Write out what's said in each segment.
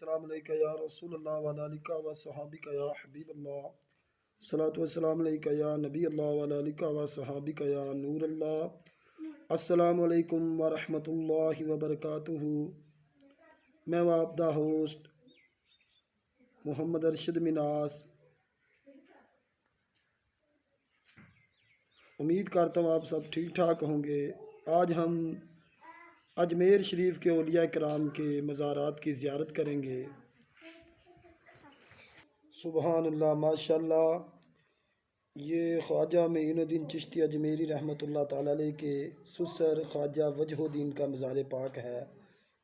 السلام علیکہ یا رسول اللہ وعلی آلکہ و صحابکہ یا حبیب اللہ، صلاۃ والسلام علیکہ یا نبی اللہ وعلی آلکہ و صحابکہ یا نور اللہ۔ السلام علیکم ورحمۃ اللہ وبرکاتہ۔ میں آپ دا ہوسٹ محمد ارشد مناس امید کرتا ہوں آپ سب ٹھیک ٹھاک ہوں گے۔ آج ہم اجمیر شریف کے اولیاء کرام کے مزارات کی زیارت کریں گے۔ سبحان اللہ، ماشاءاللہ، یہ خواجہ معین الدین چشتی اجمیری رحمۃ اللہ تعالیٰ علیہ کے سسر خواجہ وجہ الدین کا مزار پاک ہے۔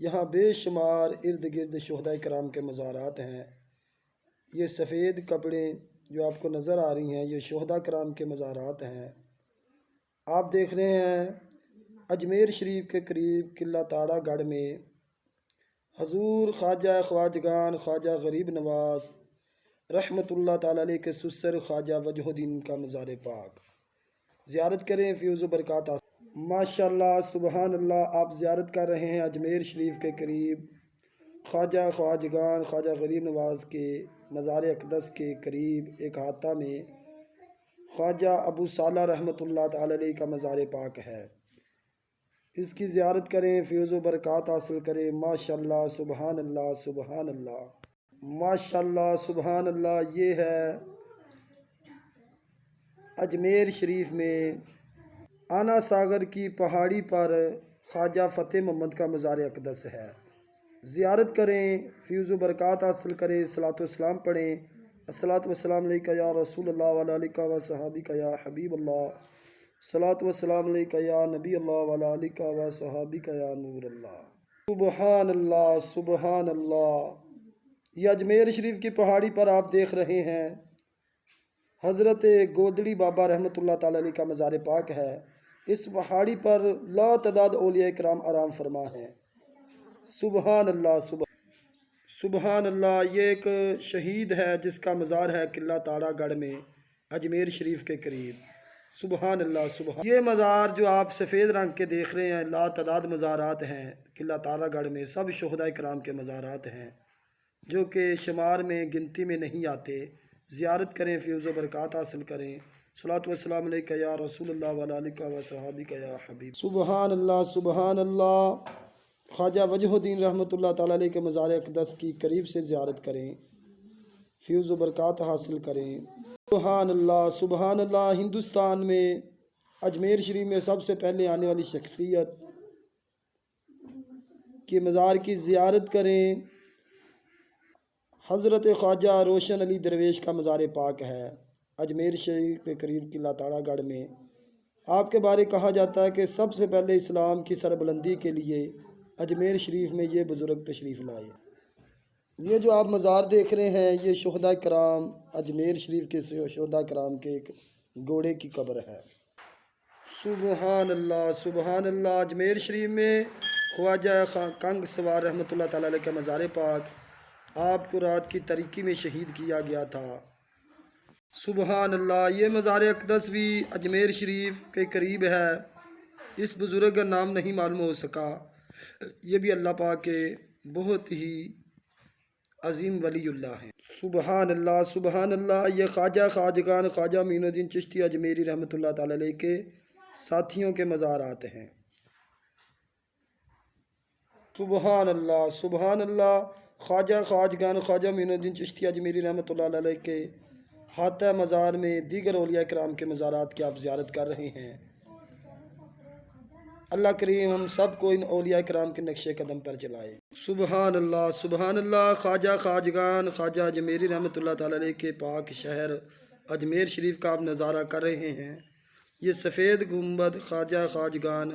یہاں بے شمار ارد گرد شہداء کرام کے مزارات ہیں۔ یہ سفید کپڑے جو آپ کو نظر آ رہی ہیں یہ شہداء کرام کے مزارات ہیں۔ آپ دیکھ رہے ہیں اجمیر شریف کے قریب قلعہ تاڑا گڑھ میں حضور خواجہ خواجگان خواجہ غریب نواز رحمۃ اللہ تعالیٰ علیہ کے سسر خواجہ وجہ الدین کا مزار پاک زیارت کریں، فیض و برکات ماشاءاللہ، سبحان اللہ۔ آپ زیارت کر رہے ہیں اجمیر شریف کے قریب خواجہ خواجگان خواجہ غریب نواز کے مزار اقدس کے قریب ایک احاطہ میں خواجہ ابو صالح رحمۃ اللہ تعالیٰ علیہ کا مزار پاک ہے۔ اس کی زیارت کریں، فیض و برکات حاصل کریں۔ ماشاءاللہ، سبحان اللہ، سبحان اللہ، ماشاءاللہ، سبحان اللہ۔ یہ ہے اجمیر شریف میں آنا ساگر کی پہاڑی پر خواجہ فتح محمد کا مزار اقدس ہے۔ زیارت کریں، فیض و برکات حاصل کریں، صلاۃ و سلام پڑھیں۔ الصلاۃ والسلام علیکہ یا رسول اللہ وعلی آلکہ و صحابکہ یا حبیب اللہ، صلاۃ والسلام علیکہ یا نبی اللہ وعلی آلکہ و صحابکہ یا نور اللہ۔ سبحان اللہ، سبحان اللہ۔ یہ اجمیر شریف کی پہاڑی پر آپ دیکھ رہے ہیں حضرت گودڑی بابا رحمۃ اللہ تعالیٰ علیہ کا مزار پاک ہے۔ اس پہاڑی پر لا تعداد اولیاء کرام آرام فرما ہیں۔ سبحان اللہ، سبحان اللہ۔ یہ ایک شہید ہے جس کا مزار ہے قلعہ تاڑا گڑھ میں اجمیر شریف کے قریب۔ سبحان اللہ، سبحان۔ یہ مزار جو آپ سفید رنگ کے دیکھ رہے ہیں لا تعداد مزارات ہیں قلعہ تاڑا گڑھ میں، سب شہداء کرام کے مزارات ہیں جو کہ شمار میں گنتی میں نہیں آتے۔ زیارت کریں، فیض و برکات حاصل کریں۔ صلاۃ والسلام علیکہ یا رسول اللہ وعلی آلکہ و صحابکہ یا حبیب۔ سبحان اللہ، سبحان اللہ۔ خواجہ وجہ الدین رحمۃ اللہ تعالیٰ علیہ کے مزار اقدس کی قریب سے زیارت کریں، فیض و برکات حاصل کریں۔ سبحان اللہ، سبحان اللہ۔ ہندوستان میں اجمیر شریف میں سب سے پہلے آنے والی شخصیت کے مزار کی زیارت کریں۔ حضرت خواجہ روشن علی درویش کا مزار پاک ہے اجمیر شریف کے قریب قلعہ تاڑا گڑھ میں۔ آپ کے بارے کہا جاتا ہے کہ سب سے پہلے اسلام کی سربلندی کے لیے اجمیر شریف میں یہ بزرگ تشریف لائے۔ یہ جو آپ مزار دیکھ رہے ہیں یہ شہداء کرام اجمیر شریف کے شہداء کرام کے ایک گھوڑے کی قبر ہے۔ سبحان اللہ، سبحان اللہ۔ اجمیر شریف میں خواجہ کنگ سوار رحمۃ اللہ تعالیٰ علیہ کا مزار پاک آپ کو رات کی تاریکی میں شہید کیا گیا تھا۔ سبحان اللہ۔ یہ مزار اقدس بھی اجمیر شریف کے قریب ہے۔ اس بزرگ کا نام نہیں معلوم ہو سکا۔ یہ بھی اللہ پاک کے بہت ہی عظیم ولی اللہ ہیں۔ سبحان اللہ، سبحان اللہ۔ یہ خواجہ خواجگان خواجہ معین الدین چشتی اجمیری رحمۃ اللہ تعالیٰ علیہ کے ساتھیوں کے مزارات ہیں۔ سبحان اللہ، سبحان اللہ۔ خواجہ خواجگان خواجہ معین الدین چشتی اجمیری رحمۃ اللہ علیہ کے احاطہ مزار میں دیگر اولیاء کرام کے مزارات کی آپ زیارت کر رہے ہیں۔ اللہ کریم ہم سب کو ان اولیاء کرام کے نقش قدم پر چلائے۔ سبحان اللہ، سبحان اللہ۔ خواجہ خواجگان خواجہ اجمیری رحمۃ اللہ تعالیٰ علیہ کے پاک شہر اجمیر شریف کا آپ نظارہ کر رہے ہیں۔ یہ سفید گنبد خواجہ خواجگان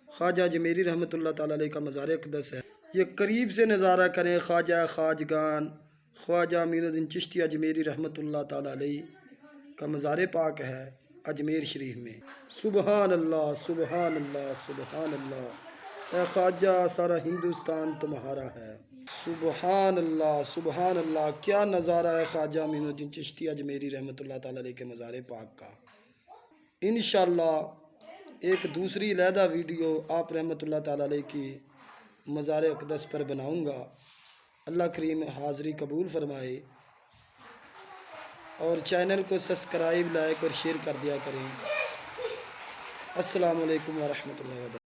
خواجہ اجمیری رحمۃ اللہ تعالیٰ علیہ کا مزار اقدس ہے۔ یہ قریب سے نظارہ کریں، خواجہ خواجگان خواجہ معین الدین چشتی اجمیری رحمۃ اللہ تعالیٰ علیہ کا مزار پاک ہے اجمیر شریف میں۔ سبحان اللہ، سبحان اللہ، سبحان اللہ۔ اے خواجہ سارا ہندوستان تمہارا ہے۔ سبحان اللہ، سبحان اللہ۔ کیا نظارہ ہے خواجہ معین الدین چشتی اجمیری رحمۃ اللہ تعالیٰ علیہ کے مزار پاک کا۔ انشاءاللہ ایک دوسری علیحدہ ویڈیو آپ رحمۃ اللہ تعالیٰ علیہ کی مزار اقدس پر بناؤں گا۔ اللہ کریم حاضری قبول فرمائے، اور چینل کو سبسکرائب، لائک اور شیئر کر دیا کریں۔ السلام علیکم ورحمۃ اللہ وبرکاتہ۔